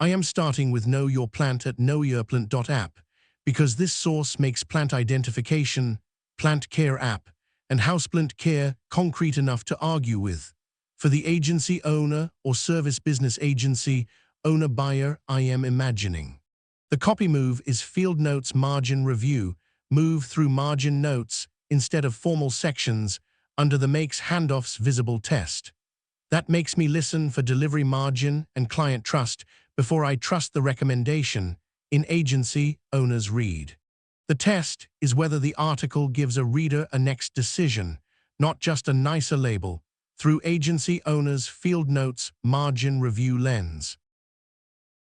I am starting with Know Your Plant at knowyourplant.app because this source makes plant identification, plant care app, and houseplant care concrete enough to argue with. For the agency owner or service business agency owner buyer, I am imagining. The copy move is field notes margin review, move through margin notes instead of formal sections under the makes handoffs visible test. That makes me listen for delivery margin and client trust before I trust the recommendation in agency owner's read. The test is whether the article gives a reader a next decision, not just a nicer label, through agency owner's field notes margin review lens.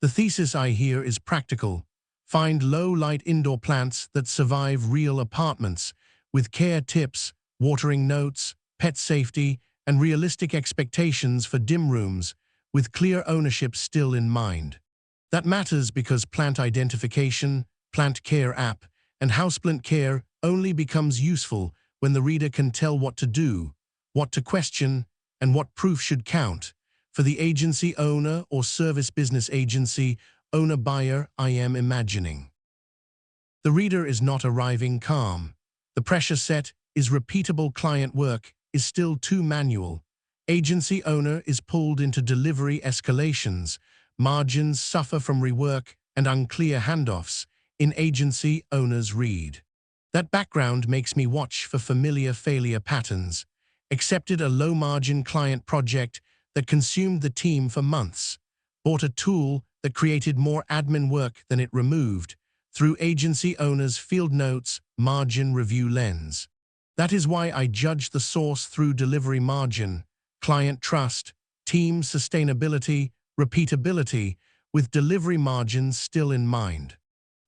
The thesis I hear is practical. Find low-light indoor plants that survive real apartments, with care tips, watering notes, pet safety, and realistic expectations for dim rooms, with clear ownership still in mind. That matters because plant identification, plant care app, and houseplant care only becomes useful when the reader can tell what to do, what to question, and what proof should count. For the agency owner or service business agency owner buyer, I am imagining. The reader is not arriving calm. The pressure set is repeatable, client work is still too manual. Agency owner is pulled into delivery escalations. Margins suffer from rework and unclear handoffs in agency owner's read. That background makes me watch for familiar failure patterns. Accepted a low-margin client project that consumed the team for months. Bought a tool that created more admin work than it removed through agency owner's field notes margin review lens. That is why I judge the source through delivery margin, client trust, team sustainability, repeatability, with delivery margins still in mind.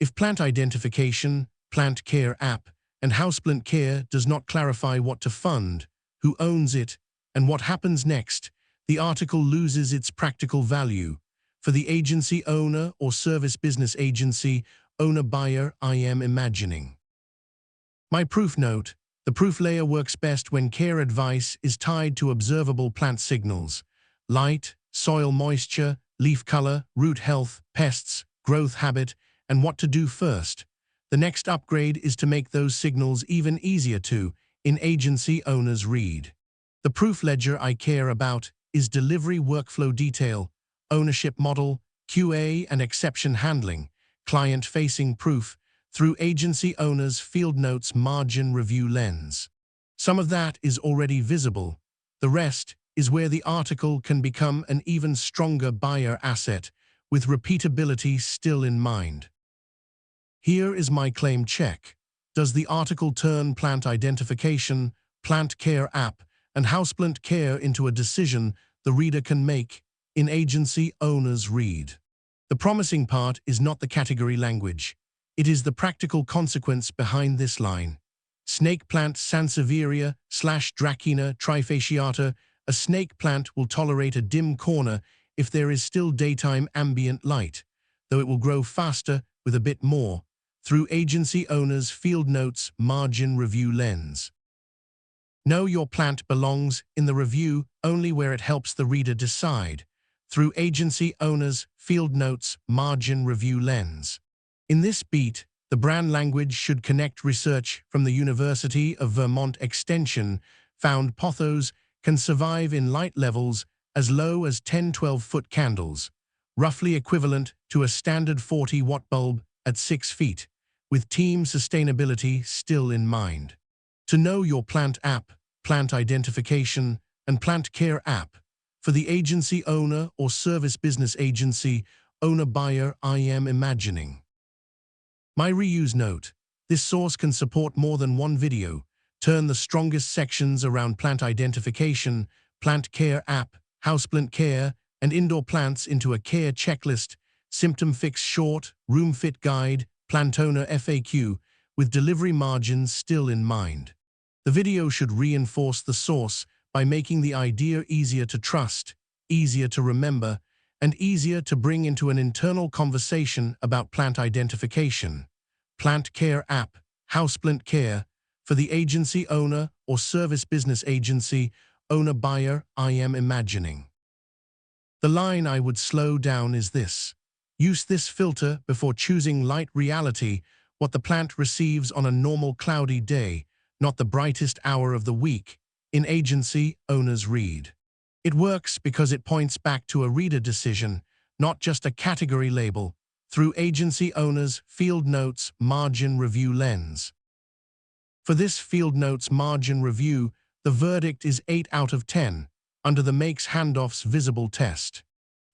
If plant identification, plant care app, and houseplant care does not clarify what to fund, who owns it, and what happens next, the article loses its practical value. For the agency owner or service business agency owner buyer, I am imagining. My proof note: the proof layer works best when care advice is tied to observable plant signals: light, soil moisture, leaf color, root health, pests, growth habit, and what to do first. The next upgrade is to make those signals even easier to, in agency owner's read. The proof ledger I care about is delivery workflow detail, ownership model, QA and exception handling, client-facing proof, through agency owner's field notes margin review lens. Some of that is already visible. The rest is where the article can become an even stronger buyer asset, with repeatability still in mind. Here is my claim check. Does the article turn plant identification, plant care app, and houseplant care into a decision the reader can make in agency owner's read? The promising part is not the category language. It is the practical consequence behind this line. Snake plant Sansevieria / Dracena trifasciata. A snake plant will tolerate a dim corner if there is still daytime ambient light, though it will grow faster with a bit more, through agency owner's field notes margin review lens. Know Your Plant belongs in the review only where it helps the reader decide, through agency owner's field notes margin review lens. In this beat, the brand language should connect. Research from the University of Vermont Extension found pothos can survive in light levels as low as 10-12-foot candles, roughly equivalent to a standard 40-watt bulb at 6 feet, with team sustainability still in mind. To Know Your Plant app, plant identification, and plant care app. For the agency owner or service business agency owner buyer, I am imagining. My reuse note: this source can support more than one video. Turn the strongest sections around plant identification, plant care app, houseplant care, and indoor plants into a care checklist, symptom fix short, room fit guide, plant owner FAQ, with delivery margins still in mind. The video should reinforce the source by making the idea easier to trust, easier to remember, and easier to bring into an internal conversation about plant identification, plant care app, houseplant care. For the agency owner or service business agency owner buyer, I am imagining. The line I would slow down is this: Use this filter before choosing light reality, what the plant receives on a normal cloudy day, not the brightest hour of the week. In agency, owners read. It works because it points back to a reader decision, not just a category label, through agency owners' field notes margin review lens. For this field notes margin review, the verdict is 8 out of 10, under the makes handoffs visible test.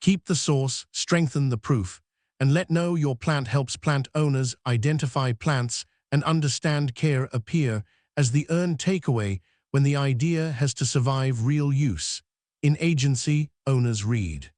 Keep the source, strengthen the proof, and let Know Your Plant helps plant owners identify plants and understand care appear as the earned takeaway when the idea has to survive real use. In agency, owners read.